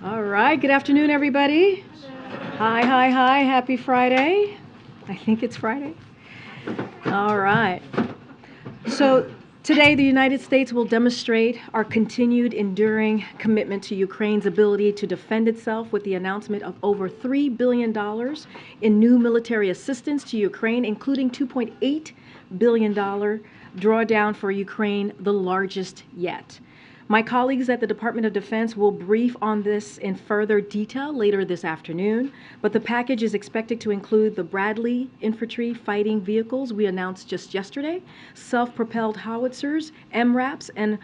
All right, good afternoon, everybody. Hi, hi, hi, happy Friday. I think it's Friday. All right. So today, the United States will demonstrate our continued enduring commitment to Ukraine's ability to defend itself with the announcement of over $3 billion in new military assistance to Ukraine, including $2.8 billion drawdown for Ukraine, the largest yet. My colleagues at the Department of Defense will brief on this in further detail later this afternoon, but the package is expected to include the Bradley infantry fighting vehicles we announced just yesterday, self-propelled howitzers, MRAPs, and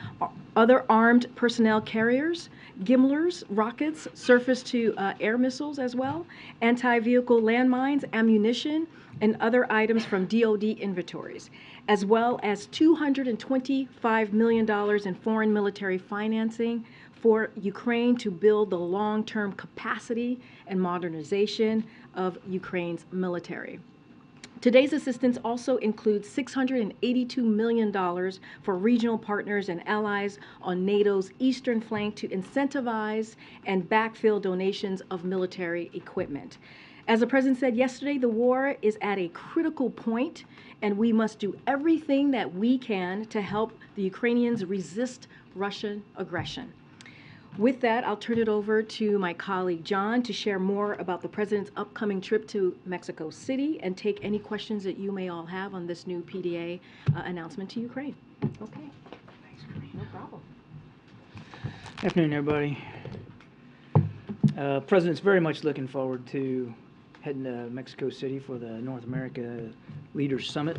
other armed personnel carriers, Gimlers, rockets, surface-to-air missiles as well, anti-vehicle landmines, ammunition, and other items from DoD inventories, as well as $225 million in foreign military financing for Ukraine to build the long-term capacity and modernization of Ukraine's military. Today's assistance also includes $682 million for regional partners and allies on NATO's eastern flank to incentivize and backfill donations of military equipment. As the President said yesterday, the war is at a critical point, and we must do everything that we can to help the Ukrainians resist Russian aggression. With that, I'll turn it over to my colleague John to share more about the President's upcoming trip to Mexico City and take any questions that you may all have on this new PDA announcement to Ukraine. Okay. Thanks, Karine. No problem. Afternoon, everybody. President's very much looking forward to heading to Mexico City for the North America Leaders Summit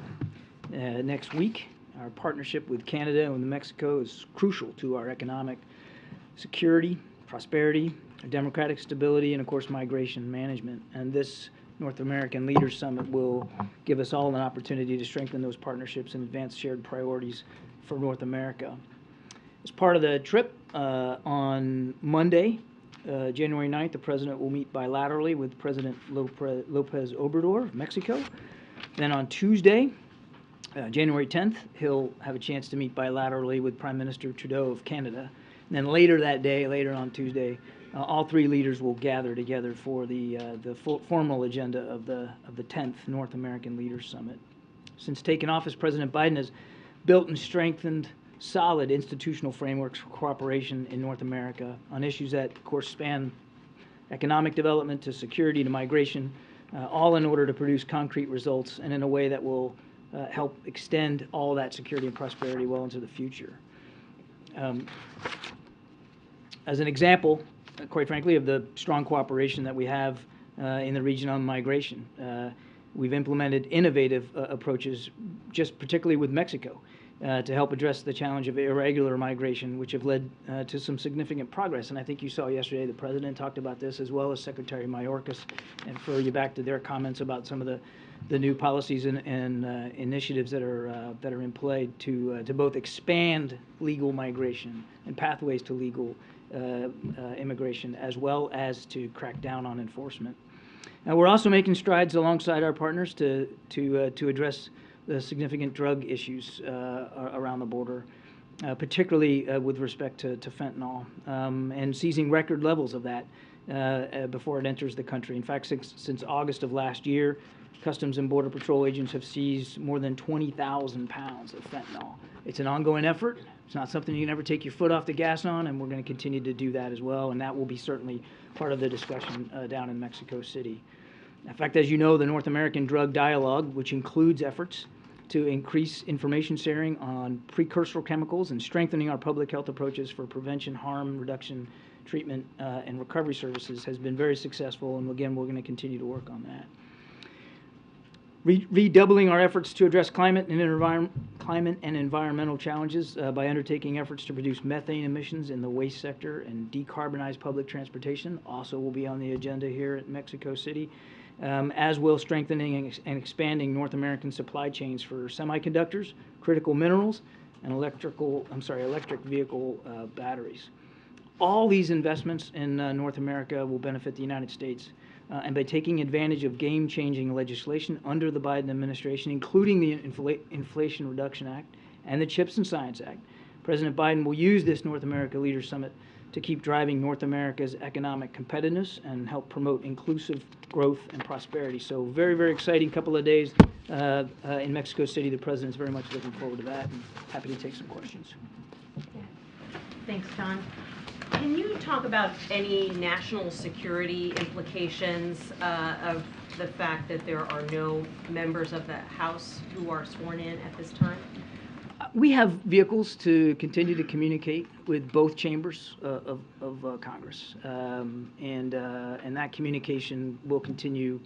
next week. Our partnership with Canada and with Mexico is crucial to our economic security, prosperity, democratic stability, and of course migration management. And this North American Leaders Summit will give us all an opportunity to strengthen those partnerships and advance shared priorities for North America. As part of the trip, on Monday, January 9th, the President will meet bilaterally with President Lopez Obrador of Mexico. Then on Tuesday, January 10th, he'll have a chance to meet bilaterally with Prime Minister Trudeau of Canada. And then later that day, later on Tuesday, all three leaders will gather together for the formal agenda of the 10th North American Leaders Summit. Since taking office, President Biden has built and strengthened solid institutional frameworks for cooperation in North America on issues that, of course, span economic development to security to migration, all in order to produce concrete results and in a way that will help extend all that security and prosperity well into the future. As an example, quite frankly, of the strong cooperation that we have in the region on migration, we've implemented innovative approaches, just particularly with Mexico, to help address the challenge of irregular migration, which have led to some significant progress. And I think you saw yesterday the President talked about this, as well as Secretary Mayorkas, and refer you back to their comments about some of the new policies and initiatives that are in play to both expand legal migration and pathways to legal immigration, as well as to crack down on enforcement. Now, we're also making strides alongside our partners to address the significant drug issues around the border, particularly with respect to fentanyl, and seizing record levels of that before it enters the country. In fact, since August of last year, Customs and Border Patrol agents have seized more than 20,000 pounds of fentanyl. It's an ongoing effort. It's not something you can ever take your foot off the gas on, and we're going to continue to do that as well, and that will be certainly part of the discussion down in Mexico City. In fact, as you know, the North American Drug Dialogue, which includes efforts to increase information sharing on precursor chemicals and strengthening our public health approaches for prevention, harm reduction, treatment, and recovery services, has been very successful, and again, we're going to continue to work on that. Redoubling our efforts to address climate and environmental challenges by undertaking efforts to reduce methane emissions in the waste sector and decarbonize public transportation also will be on the agenda here at Mexico City, as will strengthening and expanding North American supply chains for semiconductors, critical minerals, and electric vehicle batteries. All these investments in North America will benefit the United States. And by taking advantage of game-changing legislation under the Biden administration, including the Inflation Reduction Act and the CHIPS and Science Act, President Biden will use this North America Leaders Summit to keep driving North America's economic competitiveness and help promote inclusive growth and prosperity. So very, very exciting couple of days in Mexico City. The President's very much looking forward to that, and happy to take some questions. Thanks, John. Can you talk about any national security implications of the fact that there are no members of the House who are sworn in at this time? We have vehicles to continue to communicate with both chambers of Congress, and that communication will continue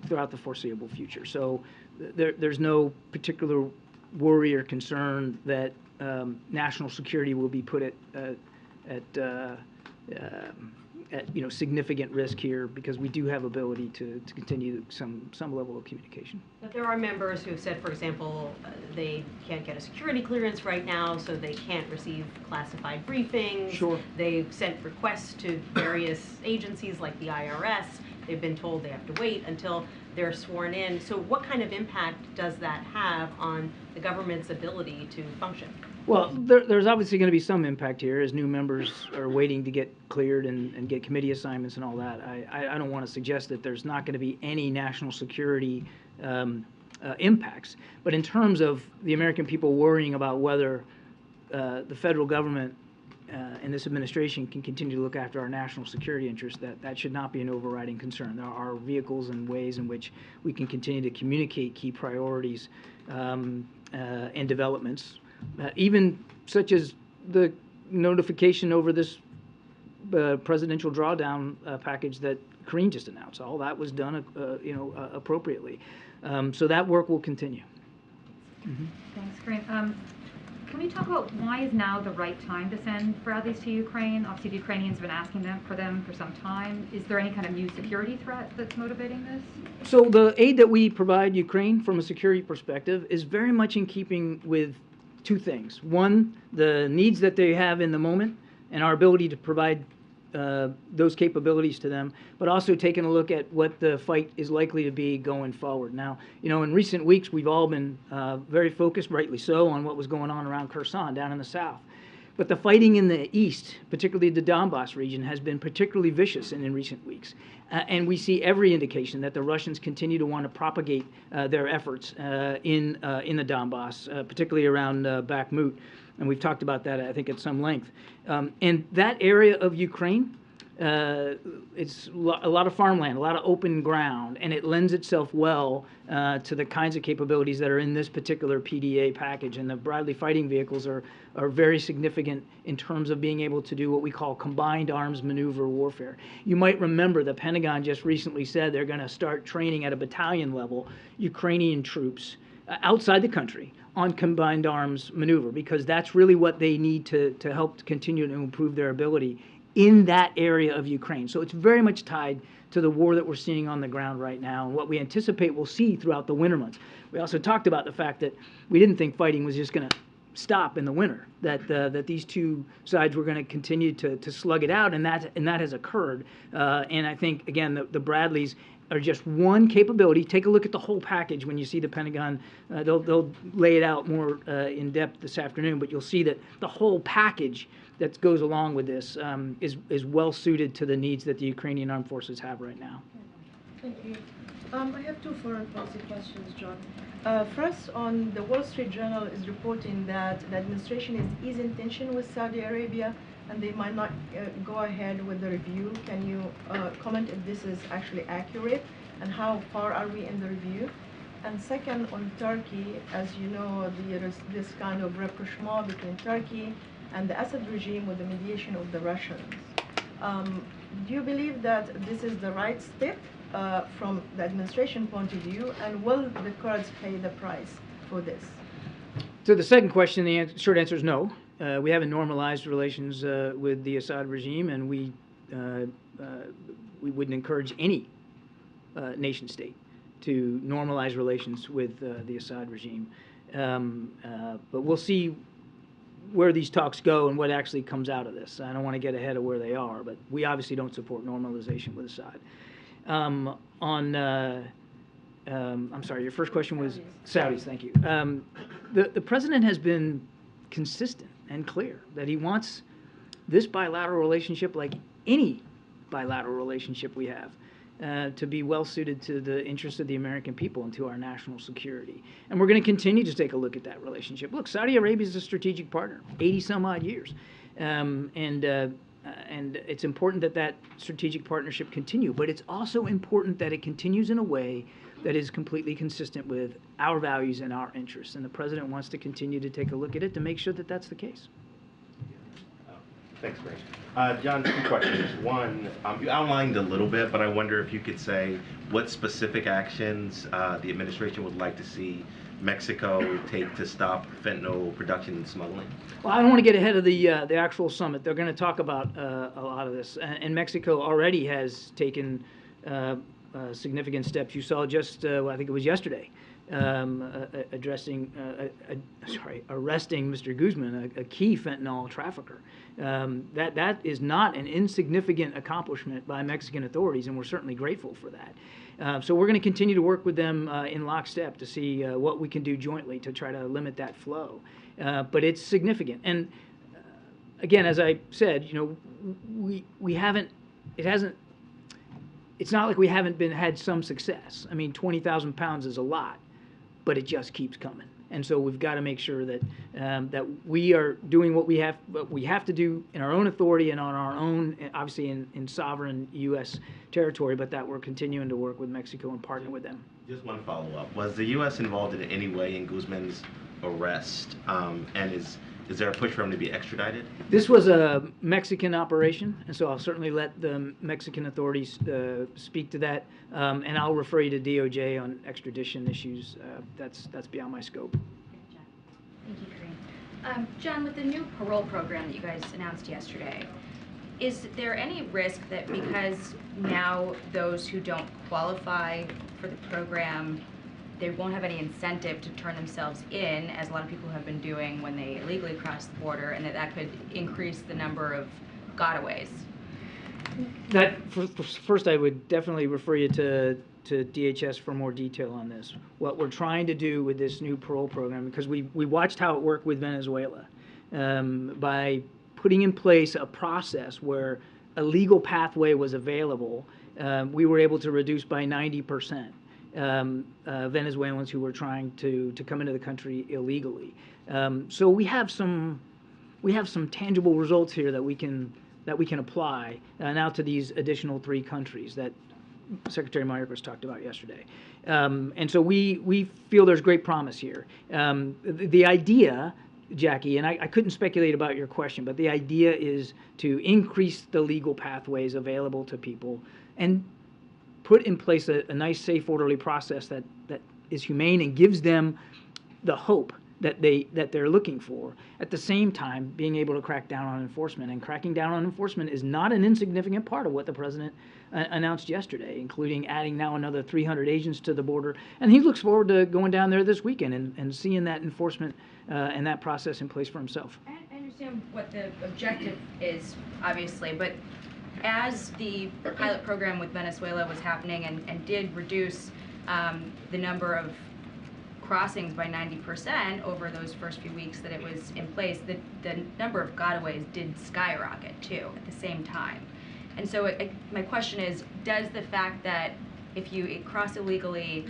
throughout the foreseeable future. So there's no particular worry or concern that national security will be put at significant risk here, because we do have ability to continue some level of communication. But there are members who have said, for example, they can't get a security clearance right now, so they can't receive classified briefings. Sure. They've sent requests to various agencies like the IRS. They've been told they have to wait until they're sworn in. So what kind of impact does that have on the government's ability to function? Well, there's obviously going to be some impact here as new members are waiting to get cleared and get committee assignments and all that. I don't want to suggest that there's not going to be any national security impacts. But in terms of the American people worrying about whether the federal government and this administration can continue to look after our national security interests, that should not be an overriding concern. There are vehicles and ways in which we can continue to communicate key priorities and developments. Even such as the notification over this presidential drawdown package that Karine just announced. All that was done, appropriately. So that work will continue. Mm-hmm. Thanks, Karine. Can we talk about why is now the right time to send Bradleys to Ukraine? Obviously, the Ukrainians have been asking for them for some time. Is there any kind of new security threat that's motivating this? So the aid that we provide Ukraine from a security perspective is very much in keeping with two things. One, the needs that they have in the moment and our ability to provide those capabilities to them, but also taking a look at what the fight is likely to be going forward. Now, in recent weeks, we've all been very focused, rightly so, on what was going on around Kherson down in the south. But the fighting in the east, particularly the Donbass region, has been particularly vicious in recent weeks. And we see every indication that the Russians continue to want to propagate their efforts in the Donbass, particularly around Bakhmut. And we've talked about that, I think, at some length. And that area of Ukraine, it's a lot of farmland, a lot of open ground, and it lends itself well to the kinds of capabilities that are in this particular PDA package. And the Bradley fighting vehicles are very significant in terms of being able to do what we call combined arms maneuver warfare. You might remember the Pentagon just recently said they're going to start training at a battalion level Ukrainian troops outside the country on combined arms maneuver, because that's really what they need to help continue to improve their ability in that area of Ukraine. So it's very much tied to the war that we're seeing on the ground right now and what we anticipate we'll see throughout the winter months. We also talked about the fact that we didn't think fighting was just going to stop in the winter, that these two sides were going to continue to slug it out, and that has occurred. And I think, again, the Bradleys are just one capability. Take a look at the whole package when you see the Pentagon. They'll lay it out more in depth this afternoon, but you'll see that the whole package that goes along with this is well suited to the needs that the Ukrainian armed forces have right now. Thank you. I have two foreign policy questions, John. First, on the Wall Street Journal is reporting that the administration is in tension with Saudi Arabia and they might not go ahead with the review. Can you comment if this is actually accurate, and how far are we in the review? And second, on Turkey, as you know, there is this kind of rapprochement between Turkey and the Assad regime with the mediation of the Russians. Do you believe that this is the right step from the administration point of view, and will the Kurds pay the price for this? To the second question, the short answer is no. We haven't normalized relations with the Assad regime, and we wouldn't encourage any nation state to normalize relations with the Assad regime. But we'll see where these talks go and what actually comes out of this. I don't want to get ahead of where they are, but we obviously don't support normalization with Assad. On I'm sorry, your first question was Saudis, thank you. The president has been consistent and clear that he wants this bilateral relationship, like any bilateral relationship we have, to be well suited to the interests of the American people and to our national security. And we're going to continue to take a look at that relationship. Look, Saudi Arabia is a strategic partner, 80 some odd years. And it's important that that strategic partnership continue, but it's also important that it continues in a way that is completely consistent with our values and our interests. And the president wants to continue to take a look at it to make sure that that's the case. Thanks, Greg. John, two questions. One, you outlined a little bit, but I wonder if you could say what specific actions the administration would like to see Mexico take to stop fentanyl production and smuggling? Well, I don't want to get ahead of the actual summit. They're going to talk about a lot of this, and Mexico already has taken significant steps. You saw just, I think it was yesterday, arresting Mr. Guzman, a key fentanyl trafficker. That is not an insignificant accomplishment by Mexican authorities, and we're certainly grateful for that. So we're going to continue to work with them in lockstep to see what we can do jointly to try to limit that flow. But it's significant. And again, as I said, we haven't, it's not like we haven't had some success. I mean, 20,000 pounds is a lot, but it just keeps coming. And so we've got to make sure that that we are doing what we have to do in our own authority and on our own, obviously in sovereign U.S. territory, but that we're continuing to work with Mexico and partner with them. Just one follow-up. Was the U.S. involved in any way in Guzman's arrest? And is there a push for him to be extradited? This was a Mexican operation, and so I'll certainly let the Mexican authorities speak to that, and I'll refer you to DOJ on extradition issues. That's beyond my scope. Thank you, Karine. John, with the new parole program that you guys announced yesterday, is there any risk that because now those who don't qualify for the program, they won't have any incentive to turn themselves in, as a lot of people have been doing when they illegally cross the border, and that could increase the number of gotaways? First, I would definitely refer you to DHS for more detail on this. What we're trying to do with this new parole program, because we watched how it worked with Venezuela, by putting in place a process where a legal pathway was available, we were able to reduce by 90%. Venezuelans who were trying to come into the country illegally. So we have some tangible results here that we can apply now to these additional 3 countries that Secretary Mayorkas talked about yesterday. And so we feel there's great promise here. The idea, Jackie, and I couldn't speculate about your question, but the idea is to increase the legal pathways available to people and put in place a nice, safe, orderly process that is humane and gives them the hope that they're looking for. At the same time, being able to crack down on enforcement. And cracking down on enforcement is not an insignificant part of what the president announced yesterday, including adding now another 300 agents to the border. And he looks forward to going down there this weekend and seeing that enforcement and that process in place for himself. I understand what the objective is, obviously, but as the pilot program with Venezuela was happening and did reduce the number of crossings by 90% over those first few weeks that it was in place, the number of gotaways did skyrocket too at the same time. And so my question is, does the fact that if you cross illegally,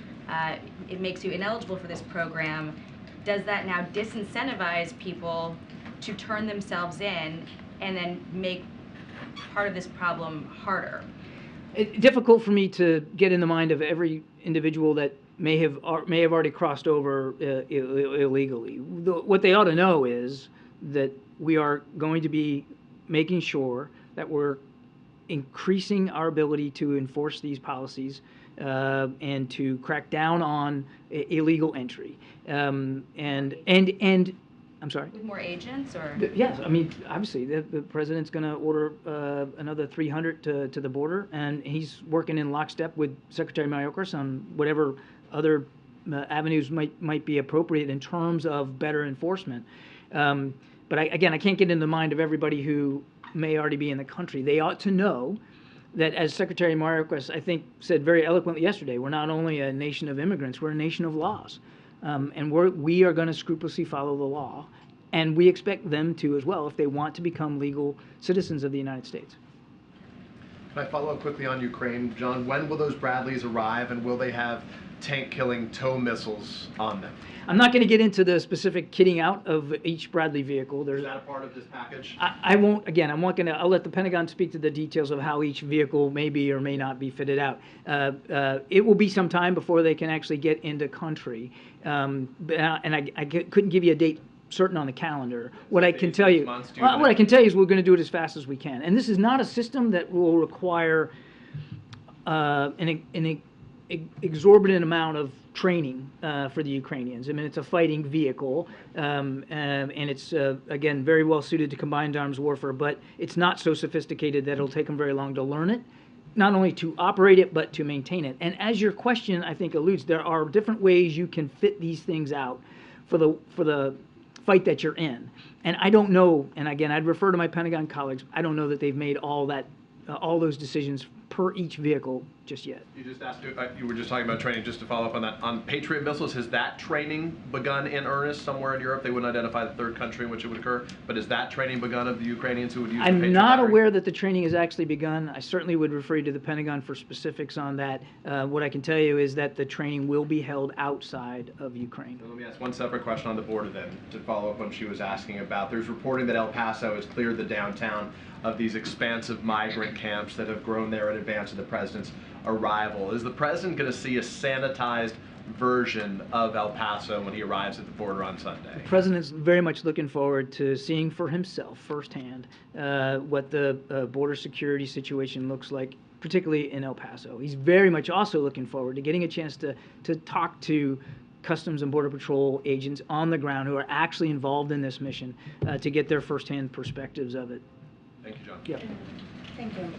it makes you ineligible for this program, does that now disincentivize people to turn themselves in and then make part of this problem harder? It's difficult for me to get in the mind of every individual that may have already crossed over illegally. What they ought to know is that we are going to be making sure that we're increasing our ability to enforce these policies and to crack down on illegal entry. And I'm sorry? With more agents, or? Yes, I mean, obviously, the president's going to order another 300 to the border, and he's working in lockstep with Secretary Mayorkas on whatever other avenues might be appropriate in terms of better enforcement. But I can't get in the mind of everybody who may already be in the country. They ought to know that, as Secretary Mayorkas, I think, said very eloquently yesterday, we're not only a nation of immigrants, we're a nation of laws. And we are going to scrupulously follow the law. And we expect them to as well if they want to become legal citizens of the United States. Can I follow up quickly on Ukraine? John, when will those Bradleys arrive, and will they have tank-killing tow missiles on them? I'm not going to get into the specific kitting out of each Bradley vehicle. Is that a part of this package? I won't, again, I'll let the Pentagon speak to the details of how each vehicle may be or may not be fitted out. It will be some time before they can actually get into country. I couldn't give you a date certain on the calendar. What I can tell you, what I can tell you is we're going to do it as fast as we can. And this is not a system that will require an exorbitant amount of training for the Ukrainians. I mean, it's a fighting vehicle, and it's, again, very well suited to combined arms warfare, but it's not so sophisticated that it'll take them very long to learn it, not only to operate it, but to maintain it. And as your question, I think, alludes, there are different ways you can fit these things out for the fight that you're in. And I don't know, and again, I'd refer to my Pentagon colleagues, I don't know that they've made all those decisions per each vehicle just yet. You just asked, you were just talking about training, just to follow up on that. On Patriot missiles, has that training begun in earnest somewhere in Europe? They wouldn't identify the third country in which it would occur, but has that training begun of the Ukrainians who would use the Patriot I'm not battery? aware that the training has actually begun. I certainly would refer you to the Pentagon for specifics on that. What I can tell you is that the training will be held outside of Ukraine. Let me ask one separate question on the border then, to follow up on what she was asking about. There's reporting that El Paso has cleared the downtown of these expansive migrant camps that have grown there in advance of the president's arrival. Is the president going to see a sanitized version of El Paso when he arrives at the border on Sunday? The president's very much looking forward to seeing for himself firsthand what the border security situation looks like, particularly in El Paso. He's very much also looking forward to getting a chance to talk to Customs and Border Patrol agents on the ground who are actually involved in this mission to get their firsthand perspectives of it. Thank you, John. Yeah. Thank you.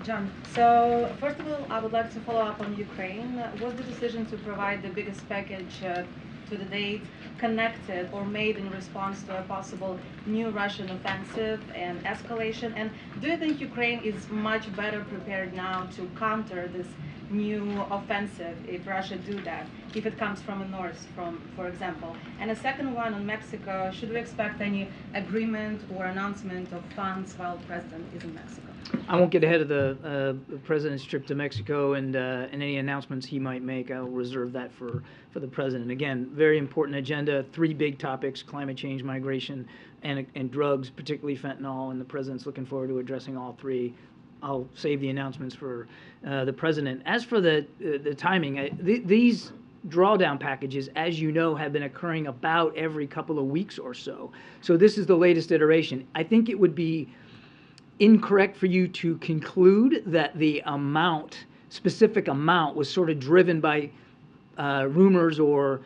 John, so first of all, I would like to follow up on Ukraine. Was the decision to provide the biggest package to the date connected or made in response to a possible new Russian offensive and escalation? And do you think Ukraine is much better prepared now to counter this new offensive if Russia do that, if it comes from the north, for example? And a second one on Mexico, should we expect any agreement or announcement of funds while the president is in Mexico? I won't get ahead of the president's trip to Mexico and any announcements he might make. I'll reserve that for the president. Again, very important agenda, 3 big topics: climate change, migration, and drugs, particularly fentanyl, and the president's looking forward to addressing all 3. I'll save the announcements for the president. As for the timing, these drawdown packages, as you know, have been occurring about every couple of weeks or so. So this is the latest iteration. I think it would be incorrect for you to conclude that the specific amount, was sort of driven by rumors or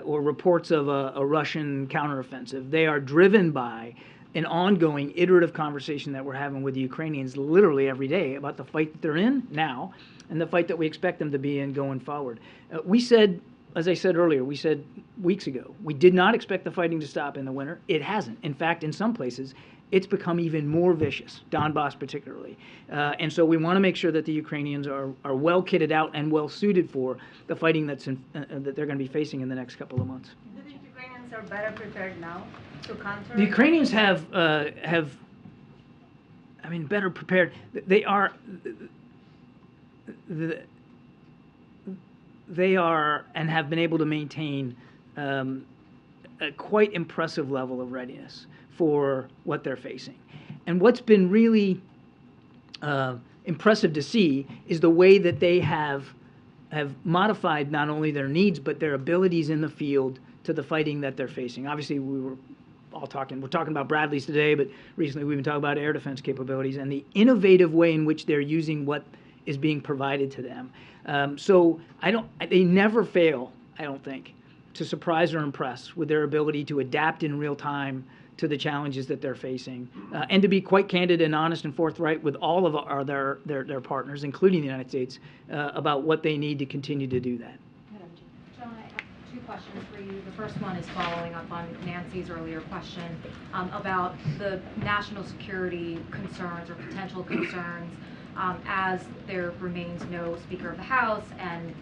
reports of a Russian counteroffensive. They are driven by an ongoing iterative conversation that we're having with the Ukrainians literally every day about the fight that they're in now and the fight that we expect them to be in going forward. We said, as I said earlier, we said weeks ago, we did not expect the fighting to stop in the winter. It hasn't. In fact, in some places, it's become even more vicious, Donbass particularly. And so we want to make sure that the Ukrainians are well kitted out and well suited for the fighting that they're going to be facing in the next couple of months. Do you think Ukrainians are better prepared now to counter? The Ukrainians have better prepared. They are and have been able to maintain a quite impressive level of readiness for what they're facing. And what's been really impressive to see is the way that they have modified not only their needs but their abilities in the field to the fighting that they're facing. Obviously, we're talking about Bradleys today, but recently we've been talking about air defense capabilities and the innovative way in which they're using what is being provided to them. So they never fail, I don't think, to surprise or impress with their ability to adapt in real time to the challenges that they're facing, and to be quite candid and honest and forthright with all of their partners, including the United States, about what they need to continue to do that. John, I have 2 questions for you. The first one is following up on Nancy's earlier question about the national security concerns or potential concerns as there remains no Speaker of the House and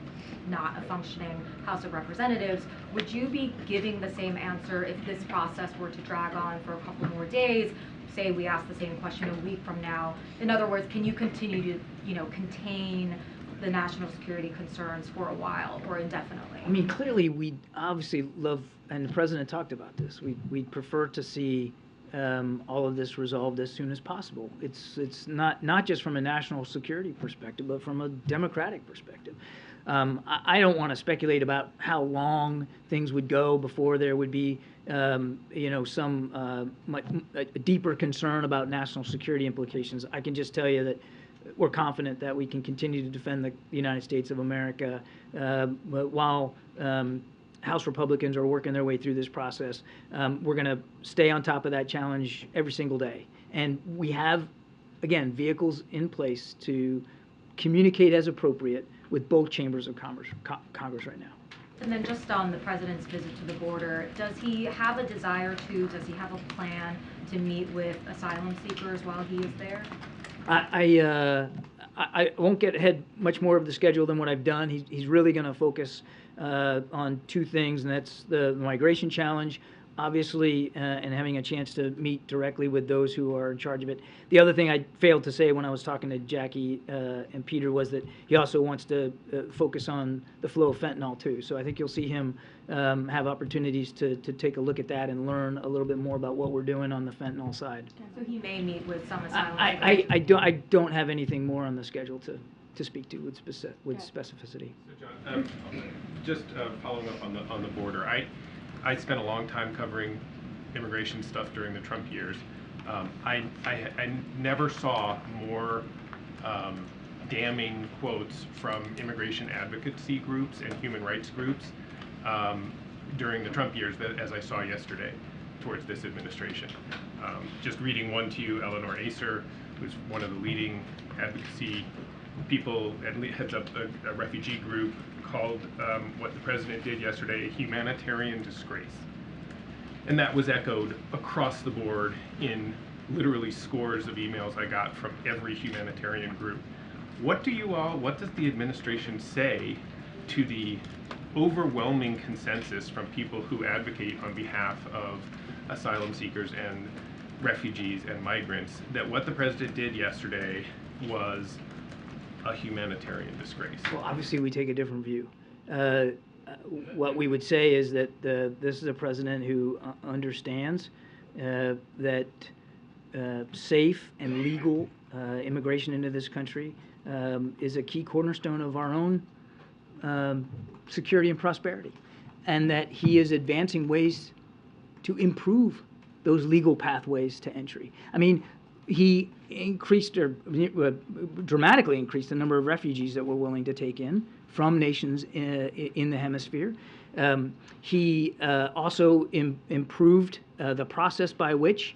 not a functioning House of Representatives, would you be giving the same answer if this process were to drag on for a couple more days? Say we ask the same question a week from now. In other words, can you continue to, contain the national security concerns for a while or indefinitely? I mean, clearly, we obviously love, and the president talked about this. We'd prefer to see all of this resolved as soon as possible. It's not just from a national security perspective, but from a democratic perspective. I don't want to speculate about how long things would go before there would be, some a deeper concern about national security implications. I can just tell you that we're confident that we can continue to defend the United States of America while House Republicans are working their way through this process. We're going to stay on top of that challenge every single day. And we have, again, vehicles in place to communicate as appropriate with both chambers of Congress right now. And then just on the president's visit to the border, does he have a desire to, does he have a plan to meet with asylum seekers while he is there? I won't get ahead much more of the schedule than what I've done. He's really going to focus on two things, and that's the migration challenge, obviously, and having a chance to meet directly with those who are in charge of it. The other thing I failed to say when I was talking to Jackie and Peter was that he also wants to focus on the flow of fentanyl, too. So I think you'll see him have opportunities to take a look at that and learn a little bit more about what we're doing on the fentanyl side. So he may meet with some asylum seekers. I don't have anything more on the schedule to speak to with specificity. So John, just following up on the border, I spent a long time covering immigration stuff during the Trump years. I never saw more damning quotes from immigration advocacy groups and human rights groups during the Trump years as I saw yesterday towards this administration. Just reading one to you, Eleanor Acer, who's one of the leading advocacy people, heads up a refugee group, called what the president did yesterday a humanitarian disgrace. And that was echoed across the board in literally scores of emails I got from every humanitarian group. What does the administration say to the overwhelming consensus from people who advocate on behalf of asylum seekers and refugees and migrants that what the president did yesterday was a humanitarian disgrace? Well, obviously, we take a different view. What we would say is that this is a president who understands that safe and legal immigration into this country is a key cornerstone of our own security and prosperity, and that he is advancing ways to improve those legal pathways to entry. I mean, he dramatically increased the number of refugees that we're willing to take in from nations in the hemisphere. He also improved the process by which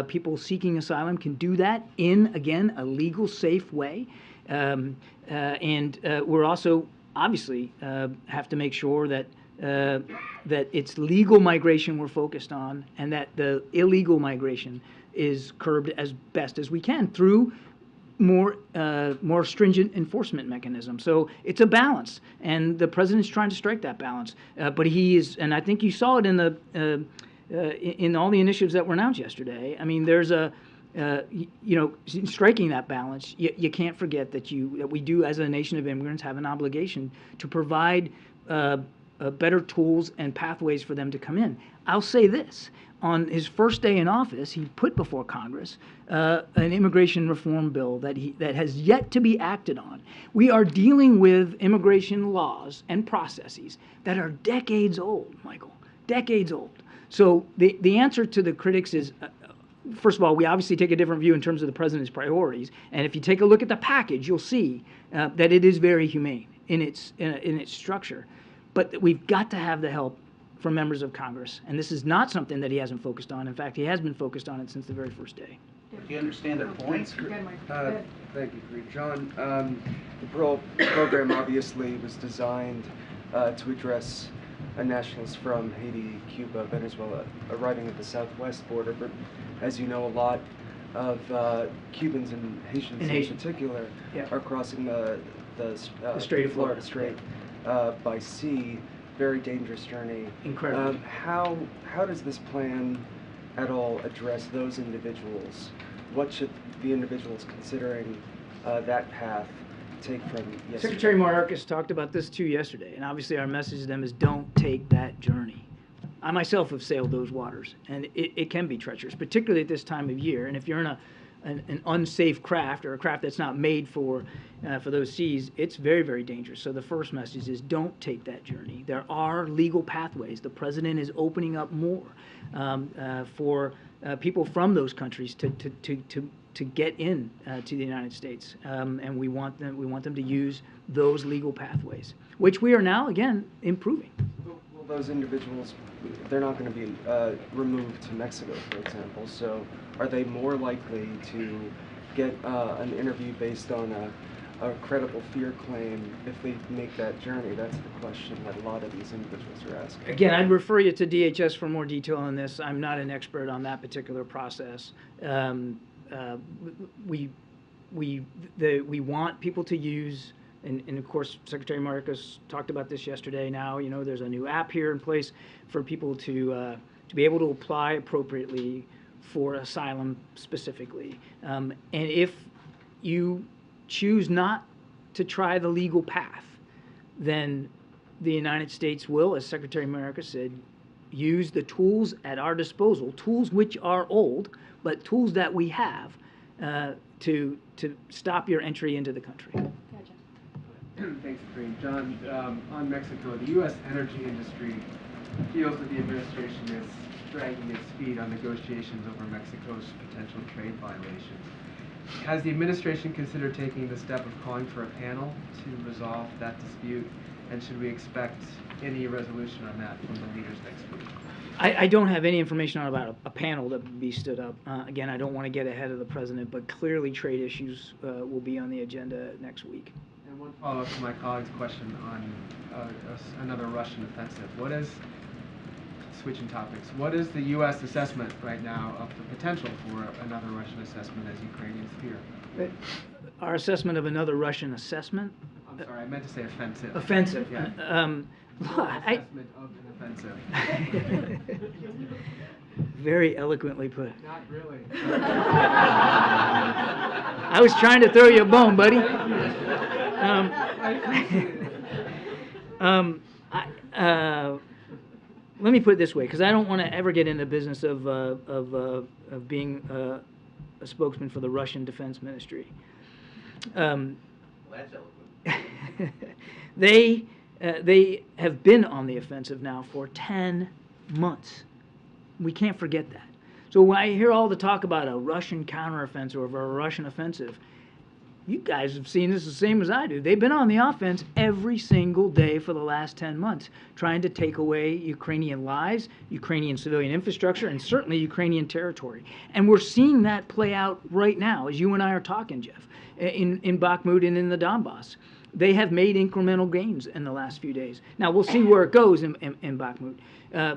people seeking asylum can do that in, again, a legal, safe way. And we're also obviously have to make sure that it's legal migration we're focused on, and that the illegal migration is curbed as best as we can through more stringent enforcement mechanisms. So it's a balance, and the president's trying to strike that balance. But he is, and I think you saw it in all the initiatives that were announced yesterday. I mean, there's striking that balance. You can't forget that we do, as a nation of immigrants, have an obligation to provide better tools and pathways for them to come in. I'll say this. On his first day in office, he put before Congress an immigration reform bill that has yet to be acted on. We are dealing with immigration laws and processes that are decades old, Michael, decades old. So the answer to the critics is, first of all, we obviously take a different view in terms of the president's priorities. And if you take a look at the package, you'll see that it is very humane in its structure. But we've got to have the help from members of Congress, and this is not something that he hasn't focused on. In fact, he has been focused on it since the very first day. Do you understand their points? Thank you, Karine. John, the parole program obviously was designed to address nationals from Haiti, Cuba, Venezuela arriving at the southwest border, but as you know, a lot Cubans and Haitians in Haitians. particular Yeah. are crossing the Strait of Florida. Strait by sea. Very dangerous journey. Incredible. How does this plan at all address those individuals? What should the individuals considering that path take from yesterday? Secretary Mayorkas talked about this too yesterday, and obviously our message to them is don't take that journey. I myself have sailed those waters, and it can be treacherous, particularly at this time of year. And if you're in an unsafe craft or a craft that's not made for those seas, it's very, very dangerous. So the first message is don't take that journey. There are legal pathways. The president is opening up more for people from those countries to get in to the United States, and we want them to use those legal pathways, which we are now again improving. Well, those individuals, they're not going to be removed to Mexico, for example. So, are they more likely to get an interview based on a credible fear claim if they make that journey? That's the question that a lot of these individuals are asking. Again, I'd refer you to DHS for more detail on this. I'm not an expert on that particular process. We want people to use, and of course, Secretary Mayorkas talked about this yesterday. Now, you know, there's a new app here in place for people to be able to apply appropriately for asylum specifically. And if you choose not to try the legal path, then the United States will, as Secretary Mayorkas said, use the tools at our disposal, tools which are old, but tools that we have to stop your entry into the country. Thanks, Karine. John, on Mexico, the U.S. energy industry feels that the administration is dragging its feet on negotiations over Mexico's potential trade violations. Has the administration considered taking the step of calling for a panel to resolve that dispute, and should we expect any resolution on that from the leaders next week? I don't have any information about a panel that would be stood up. Again, I don't want to get ahead of the president, but clearly trade issues will be on the agenda next week. And one follow-up to my colleague's question on another Russian offensive. Switching topics, what is the U.S. assessment right now of the potential for another Russian assessment as Ukrainians fear? Our assessment of another Russian assessment? I'm sorry, I meant to say offensive. Offensive. Yeah. Assessment of an offensive. Very eloquently put. Not really. I was trying to throw you a bone, buddy. Let me put it this way, because I don't want to ever get into the business of being a spokesman for the Russian Defense Ministry. Well, that's eloquent. They have been on the offensive now for 10 months. We can't forget that. So when I hear all the talk about a Russian counteroffensive or a Russian offensive, you guys have seen this the same as I do. They've been on the offense every single day for the last 10 months, trying to take away Ukrainian lives, Ukrainian civilian infrastructure, and certainly Ukrainian territory. And we're seeing that play out right now, as you and I are talking, Jeff, in Bakhmut and in the Donbass. They have made incremental gains in the last few days. Now, we'll see where it goes in Bakhmut.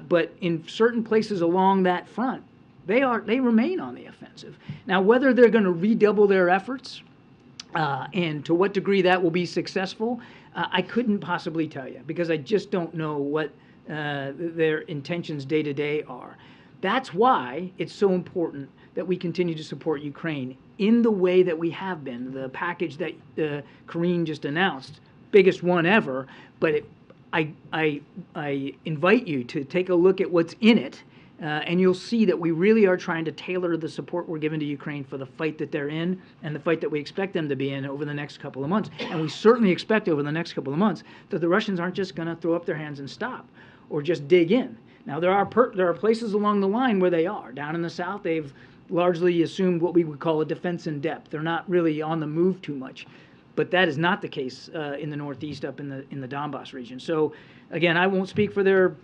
But in certain places along that front, they remain on the offensive. Now, whether they're going to redouble their efforts, and to what degree that will be successful, I couldn't possibly tell you, because I just don't know what their intentions day to day are. That's why it's so important that we continue to support Ukraine in the way that we have been. The package that Karine just announced, biggest one ever, but I invite you to take a look at what's in it. And you'll see that we really are trying to tailor the support we're giving to Ukraine for the fight that they're in and the fight that we expect them to be in over the next couple of months. And we certainly expect over the next couple of months that the Russians aren't just going to throw up their hands and stop or just dig in. Now, there are places along the line where they are. Down in the south, they've largely assumed what we would call a defense in depth. They're not really on the move too much. But that is not the case in the northeast, up in the Donbass region. So, again, I won't speak for their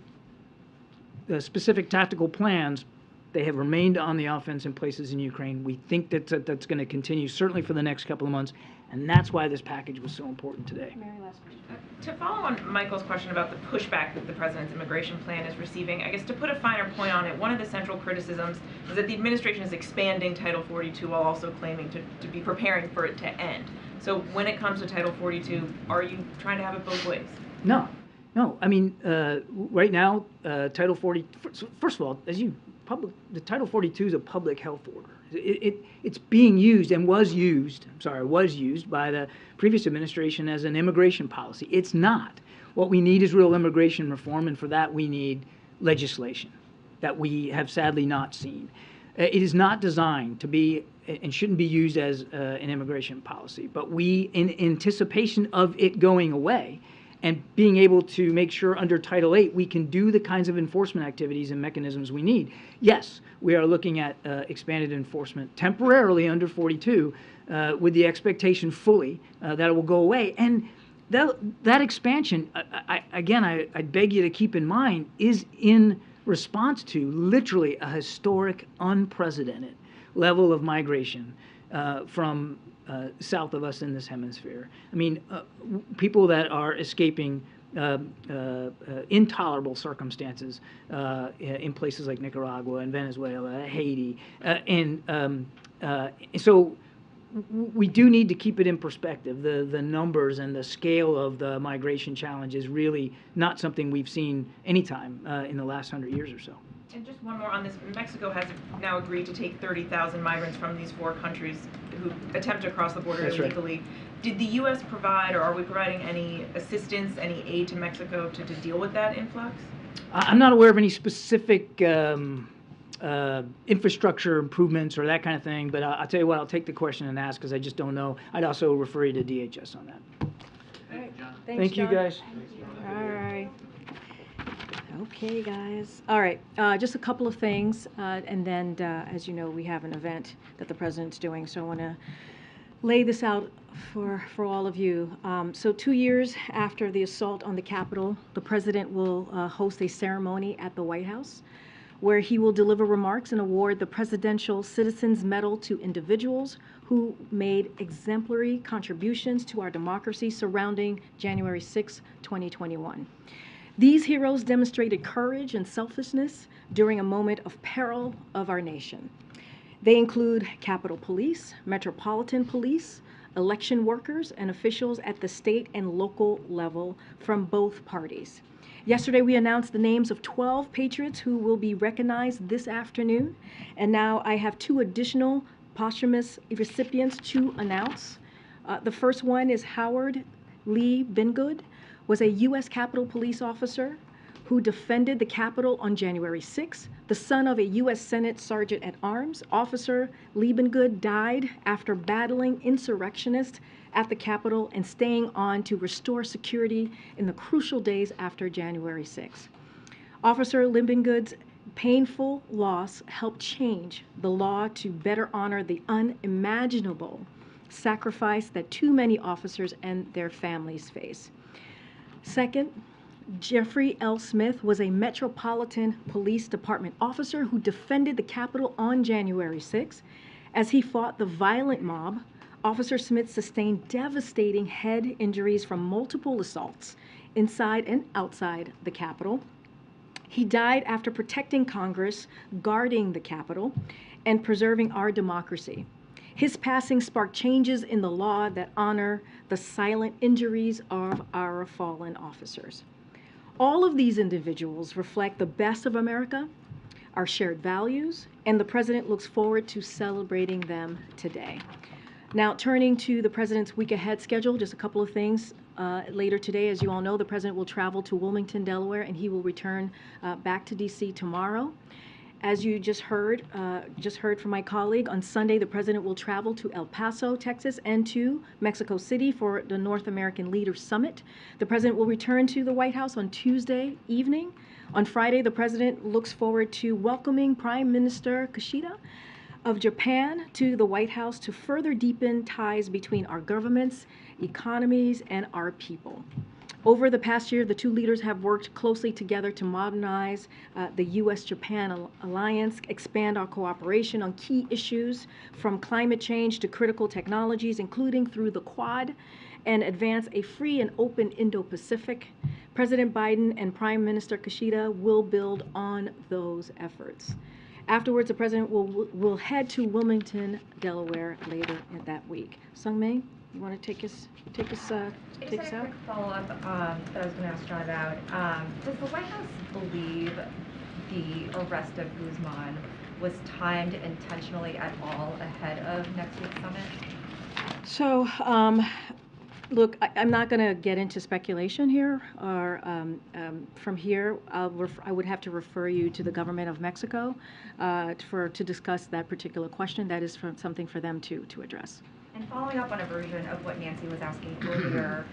specific tactical plans, They have remained on the offense in places in Ukraine. We think that that's going to continue, certainly for the next couple of months, and that's why this package was so important today. Mary, last question. To follow on Michael's question about the pushback that the president's immigration plan is receiving, I guess to put a finer point on it, one of the central criticisms is that the administration is expanding Title 42 while also claiming to be preparing for it to end. So when it comes to Title 42, are you trying to have it both ways? No. I mean, right now, Title 40, first of all, the Title 42 is a public health order. It's being used and was used by the previous administration as an immigration policy. It's not. What we need is real immigration reform, and for that we need legislation that we have sadly not seen. It is not designed to be and shouldn't be used as an immigration policy, but we, in anticipation of it going away, and being able to make sure under Title VIII we can do the kinds of enforcement activities and mechanisms we need. Yes, we are looking at expanded enforcement temporarily under 42 with the expectation fully that it will go away. And that expansion, I beg you to keep in mind, is in response to literally a historic, unprecedented level of migration from south of us in this hemisphere. I mean, people that are escaping intolerable circumstances in places like Nicaragua and Venezuela, Haiti, so we do need to keep it in perspective. The numbers and the scale of the migration challenge is really not something we've seen anytime in the last 100 years or so. And just one more on this. Mexico has now agreed to take 30,000 migrants from these 4 countries who attempt to cross the border illegally. Right. Did the U.S. provide, or are we providing any assistance, any aid to Mexico to deal with that influx? I'm not aware of any specific infrastructure improvements or that kind of thing, but I'll tell you what, I'll take the question and ask because I just don't know. I'd also refer you to DHS on that. All right. Thank you, guys. All right. Okay, guys. All right, just a couple of things, and then, as you know, we have an event that the president's doing, so I want to lay this out for all of you. So 2 years after the assault on the Capitol, the president will host a ceremony at the White House where he will deliver remarks and award the Presidential Citizens Medal to individuals who made exemplary contributions to our democracy surrounding January 6, 2021. These heroes demonstrated courage and selflessness during a moment of peril of our nation. They include Capitol Police, Metropolitan Police, election workers, and officials at the state and local level from both parties. Yesterday, we announced the names of 12 patriots who will be recognized this afternoon, and now I have 2 additional posthumous recipients to announce. The first one is Howard Lee Bingood, was a U.S. Capitol Police officer who defended the Capitol on January 6. The son of a U.S. Senate Sergeant at Arms, Officer Liebengood died after battling insurrectionists at the Capitol and staying on to restore security in the crucial days after January 6. Officer Liebengood's painful loss helped change the law to better honor the unimaginable sacrifice that too many officers and their families face. Second, Jeffrey L. Smith was a Metropolitan Police Department officer who defended the Capitol on January 6. As he fought the violent mob, Officer Smith sustained devastating head injuries from multiple assaults inside and outside the Capitol. He died after protecting Congress, guarding the Capitol, and preserving our democracy. His passing sparked changes in the law that honor the silent injuries of our fallen officers. All of these individuals reflect the best of America, our shared values, and the President looks forward to celebrating them today. Now, turning to the President's week ahead schedule, just a couple of things. Later today, as you all know, the President will travel to Wilmington, Delaware, and he will return back to D.C. tomorrow. As you just heard from my colleague, on Sunday, the President will travel to El Paso, Texas, and to Mexico City for the North American Leaders Summit. The President will return to the White House on Tuesday evening. On Friday, the President looks forward to welcoming Prime Minister Kishida of Japan to the White House to further deepen ties between our governments, economies, and our people. Over the past year, the two leaders have worked closely together to modernize the U.S.-Japan alliance, expand our cooperation on key issues from climate change to critical technologies, including through the Quad, and advance a free and open Indo-Pacific. President Biden and Prime Minister Kishida will build on those efforts. Afterwards, the president will head to Wilmington, Delaware later in that week. Sungmei, you want to take us I just out? had a quick follow-up that I was going to ask John about. Does the White House believe the arrest of Guzman was timed intentionally at all ahead of next week's summit? So, look, I'm not going to get into speculation here, or from here, I would have to refer you to the government of Mexico to discuss that particular question. That is something for them to address. And following up on a version of what Nancy was asking earlier,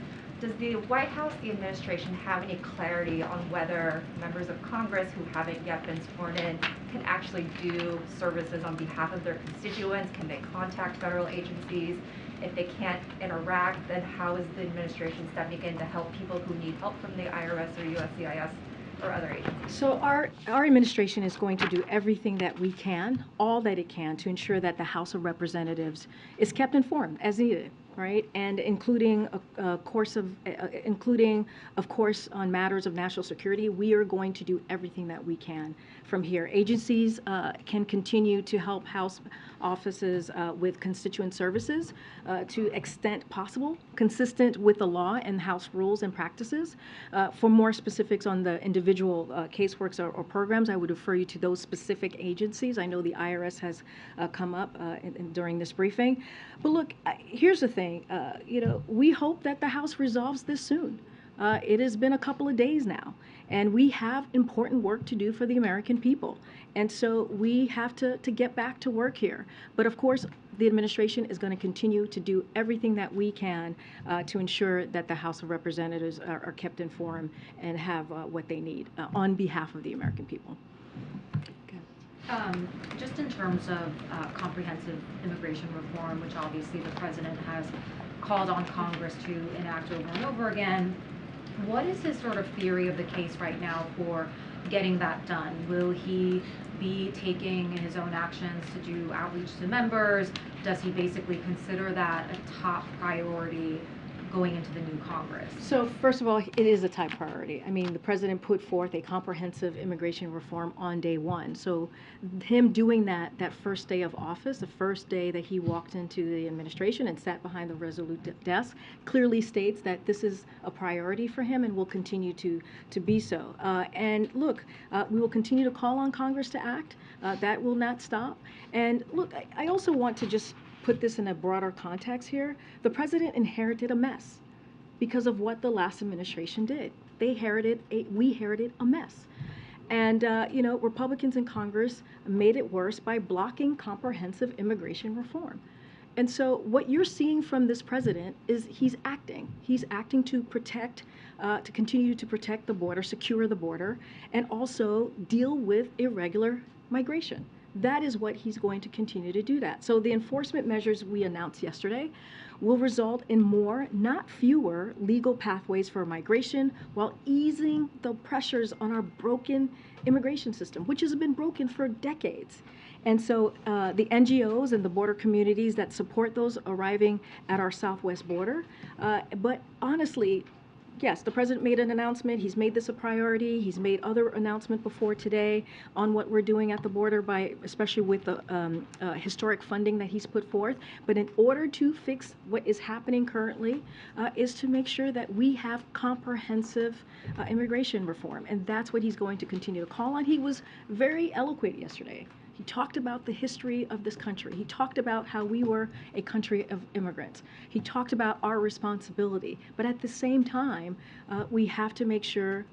does the White House, the administration, have any clarity on whether members of Congress who haven't yet been sworn in can actually do services on behalf of their constituents? Can they contact federal agencies? If they can't interact, then how is the administration stepping in to help people who need help from the IRS or USCIS or other agencies? So our administration is going to do everything that we can, all that it can, to ensure that the House of Representatives is kept informed as needed, right? And including of course, on matters of national security, we are going to do everything that we can from here. Agencies can continue to help House offices with constituent services to extent possible, consistent with the law and House rules and practices. For more specifics on the individual caseworks or programs, I would refer you to those specific agencies. I know the IRS has come up during this briefing. But look, here's the thing. We hope that the House resolves this soon. It has been a couple of days now, and we have important work to do for the American people. And so we have to get back to work here. But of course, the administration is going to continue to do everything that we can to ensure that the House of Representatives are kept informed and have what they need on behalf of the American people. Just in terms of comprehensive immigration reform, which obviously the president has called on Congress to enact over and over again, what is his sort of theory of the case right now for getting that done? Will he be taking his own actions to do outreach to members? Does he basically consider that a top priority going into the new Congress? So first of all, it is a top priority. I mean, the president put forth a comprehensive immigration reform on day one. So him doing that first day of office, the first day that he walked into the administration and sat behind the Resolute desk, clearly states that this is a priority for him and will continue to be so. And look, we will continue to call on Congress to act. That will not stop. And look, I also want to just put this in a broader context here. The president inherited a mess because of what the last administration did. We inherited a mess. And, Republicans in Congress made it worse by blocking comprehensive immigration reform. And so what you're seeing from this president is he's acting. He's acting to protect, to continue to protect the border, secure the border, and also deal with irregular migration. That is what he's going to continue to do that. So the enforcement measures we announced yesterday will result in more, not fewer, legal pathways for migration while easing the pressures on our broken immigration system, which has been broken for decades. And so the NGOs and the border communities that support those arriving at our southwest border, but honestly, yes, the president made an announcement. He's made this a priority. He's made other announcements before today on what we're doing at the border, especially with the historic funding that he's put forth. But in order to fix what is happening currently, is to make sure that we have comprehensive immigration reform. And that's what he's going to continue to call on. He was very eloquent yesterday. He talked about the history of this country. He talked about how we were a country of immigrants. He talked about our responsibility. But at the same time, we have to make sure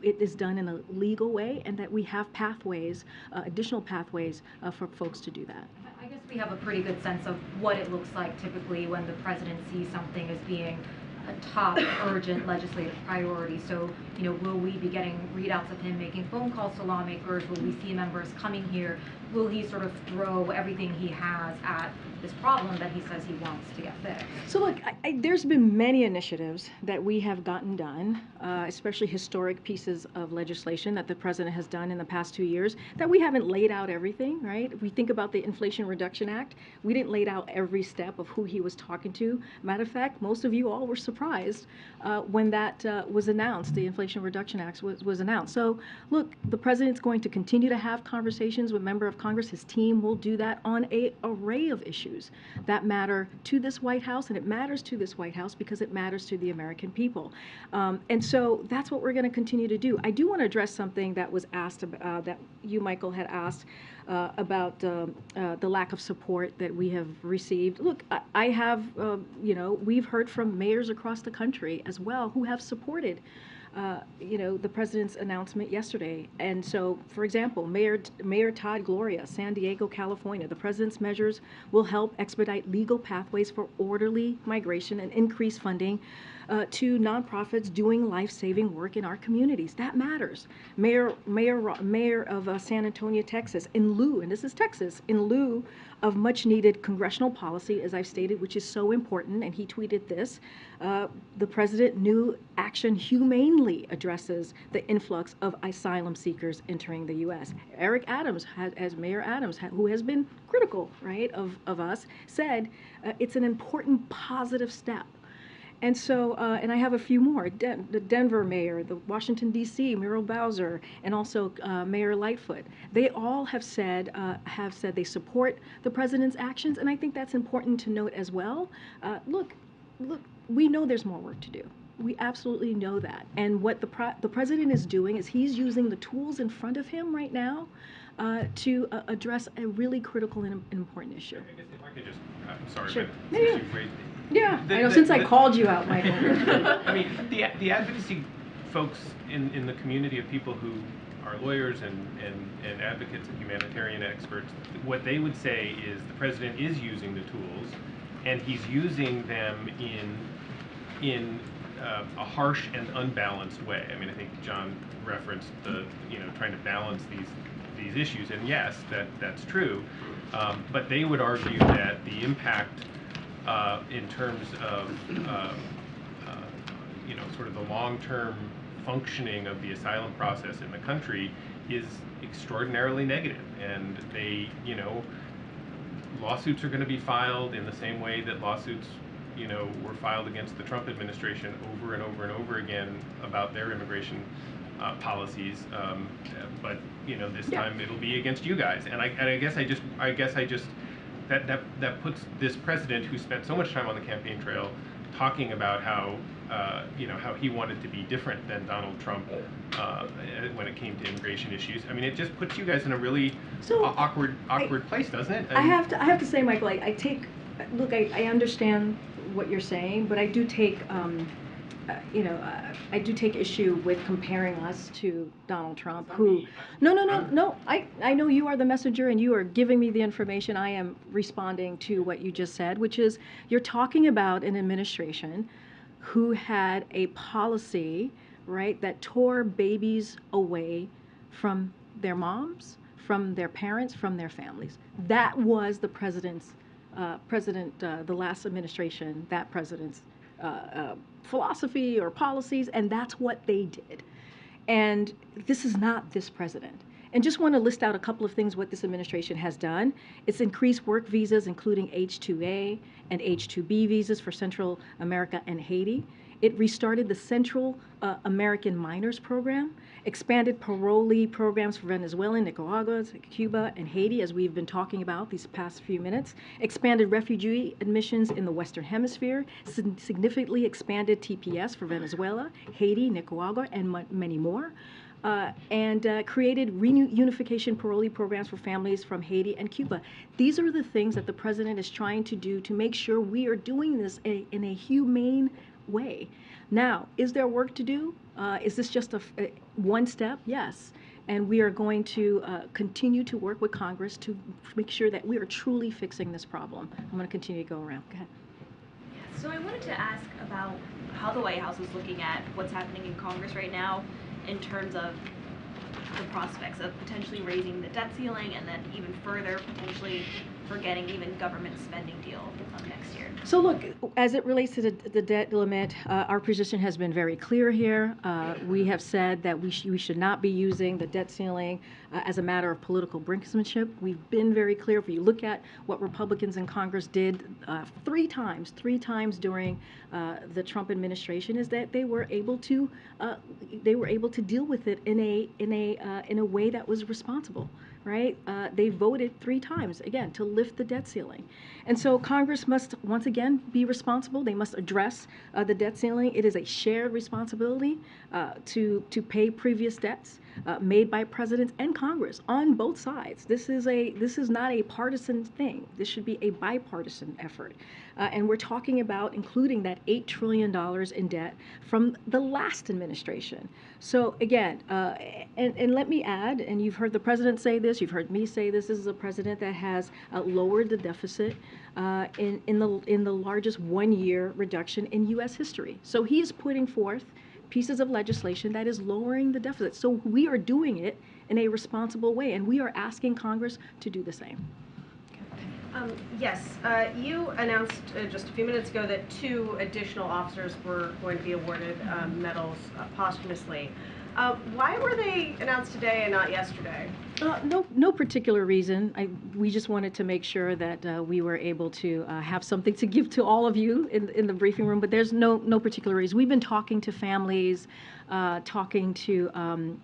it is done in a legal way and that we have pathways, additional pathways for folks to do that. I guess we have a pretty good sense of what it looks like typically when the president sees something as being a top urgent legislative priority. So will we be getting readouts of him making phone calls to lawmakers? Will we see members coming here? Will he sort of throw everything he has at this problem that he says he wants to get fixed? So look, there's been many initiatives that we have gotten done, especially historic pieces of legislation that the president has done in the past 2 years, that we haven't laid out everything, right? If we think about the Inflation Reduction Act, we didn't lay out every step of who he was talking to. Matter of fact, most of you all were surprised when that was announced, the Inflation Reduction Act was announced. So look, the president's going to continue to have conversations with members of Congress. His team will do that on an array of issues that matter to this White House, and it matters to this White House because it matters to the American people. And so that's what we're going to continue to do. I do want to address something that was asked about, that you, Michael, had asked about the lack of support that we have received. Look, I have, we've heard from mayors across the country as well who have supported the president's announcement yesterday. And so, for example, Mayor Todd Gloria, San Diego, California, the president's measures will help expedite legal pathways for orderly migration and increase funding to nonprofits doing life-saving work in our communities. That matters. Mayor of San Antonio, Texas, in lieu, and this is Texas, in lieu of much-needed congressional policy, as I've stated, which is so important, and he tweeted this, the president, new action humanely addresses the influx of asylum seekers entering the U.S. Eric Adams, as Mayor Adams, who has been critical, right, of us, said it's an important positive step. And so, and I have a few more, the Denver mayor, the Washington, D.C., Muriel Bowser, and also Mayor Lightfoot. They all have said they support the president's actions, and I think that's important to note as well. Look, we know there's more work to do. We absolutely know that. And what the president is doing is he's using the tools in front of him right now to address a really critical and important issue. I guess if I could just, I'm sorry, Sure. but since you've raised Yeah, I know, since I called you out, Michael. I mean, the advocacy folks in the community of people who are lawyers and advocates and humanitarian experts, what they would say is the president is using the tools, and he's using them in a harsh and unbalanced way. I mean, I think John referenced the trying to balance these issues, and yes, that's true. But they would argue that the impact in terms of sort of the long-term functioning of the asylum process in the country is extraordinarily negative, and lawsuits are going to be filed in the same way that lawsuits were filed against the Trump administration over and over and over again about their immigration policies, but this time it'll be against you guys, and I guess I just that puts this president who spent so much time on the campaign trail talking about how he wanted to be different than Donald Trump when it came to immigration issues. I mean, it just puts you guys in a really awkward place, doesn't it? I have to say, Michael, I understand what you're saying, but I do take I do take issue with comparing us to Donald Trump, who, no, I know you are the messenger and you are giving me the information. I am responding to what you just said, which is you're talking about an administration who had a policy, right, that tore babies away from their moms, from their parents, from their families. That was the the last administration, that president's philosophy or policies, and that's what they did. And this is not this president. And just want to list out a couple of things what this administration has done. It's increased work visas, including H-2A and H-2B visas for Central America and Haiti. It restarted the Central American Minors Program, expanded parolee programs for Venezuela, Nicaragua, Cuba, and Haiti, as we've been talking about these past few minutes, expanded refugee admissions in the Western Hemisphere, significantly expanded TPS for Venezuela, Haiti, Nicaragua, and many more, and created reunification parolee programs for families from Haiti and Cuba. These are the things that the president is trying to do to make sure we are doing this in a humane way. Now, is there work to do? Is this just one step? Yes. And we are going to continue to work with Congress to make sure that we are truly fixing this problem. I'm going to continue to go around. Go ahead. So I wanted to ask about how the White House is looking at what's happening in Congress right now in terms of the prospects of potentially raising the debt ceiling and then even further potentially forgetting even government spending deal next year. So look, as it relates to the debt limit, our position has been very clear here. We have said that we should not be using the debt ceiling as a matter of political brinksmanship. We've been very clear. If you look at what Republicans in Congress did three times during the Trump administration, is that they were able to deal with it in a way that was responsible. Right? They voted 3 times, again, to lift the debt ceiling. And so Congress must, once again, be responsible. They must address the debt ceiling. It is a shared responsibility to pay previous debts made by presidents and Congress on both sides. This is not a partisan thing. This should be a bipartisan effort. And we're talking about including that $8 trillion in debt from the last administration. So again, and let me add, and you've heard the president say this, you've heard me say this is a president that has lowered the deficit in the largest one-year reduction in U.S. history. So he is putting forth pieces of legislation that is lowering the deficit. So we are doing it in a responsible way, and we are asking Congress to do the same. Yes, you announced just a few minutes ago that 2 additional officers were going to be awarded medals posthumously. Why were they announced today and not yesterday? No particular reason. We just wanted to make sure that we were able to have something to give to all of you in the briefing room, but there's no particular reason. We've been talking to families, talking to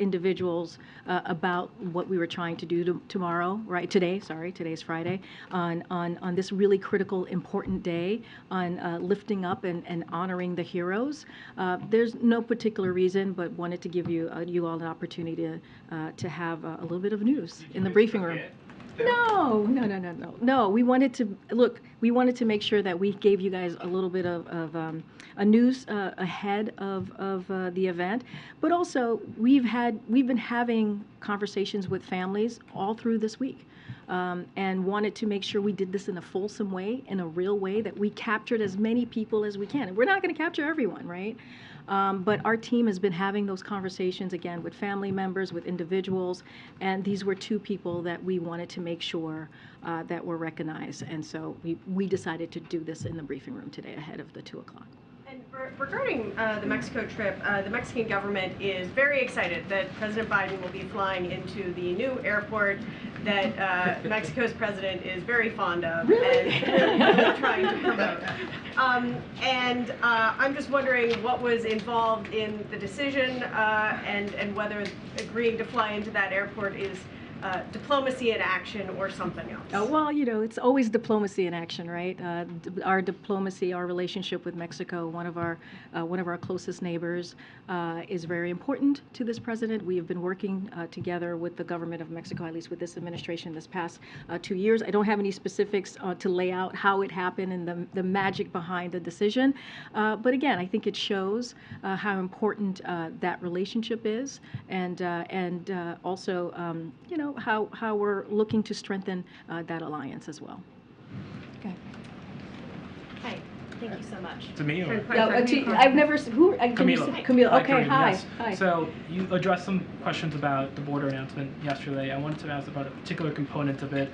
individuals about what we were trying to do tomorrow, right? Today's Friday, on this really critical, important day, on lifting up and honoring the heroes. There's no particular reason, but wanted to give you all an opportunity to have a little bit of news in the briefing room. No. We wanted to make sure that we gave you guys a little bit of a news ahead of the event, but also we've been having conversations with families all through this week, and wanted to make sure we did this in a fulsome way, in a real way, that we captured as many people as we can. And we're not going to capture everyone, right? But our team has been having those conversations, again, with family members, with individuals, and these were 2 people that we wanted to make sure that were recognized. And so we decided to do this in the briefing room today ahead of the 2 o'clock. And regarding the Mexico trip, the Mexican government is very excited that President Biden will be flying into the new airport that Mexico's president is very fond of and really trying to promote. I'm just wondering what was involved in the decision and whether agreeing to fly into that airport is diplomacy in action or something else? Oh, well, it's always diplomacy in action, right? Our diplomacy, our relationship with Mexico, one of our closest neighbors, is very important to this president. We have been working together with the government of Mexico, at least with this administration, this past 2 years. I don't have any specifics to lay out how it happened and the magic behind the decision. But again, I think it shows how important that relationship is, and also, how we're looking to strengthen that alliance as well. Okay. Hi, thank you so much. To me, or? I've never. Camila. Camila. Okay. Karine, Hi. yes. Hi. So you addressed some questions about the border announcement yesterday. I wanted to ask about a particular component of it.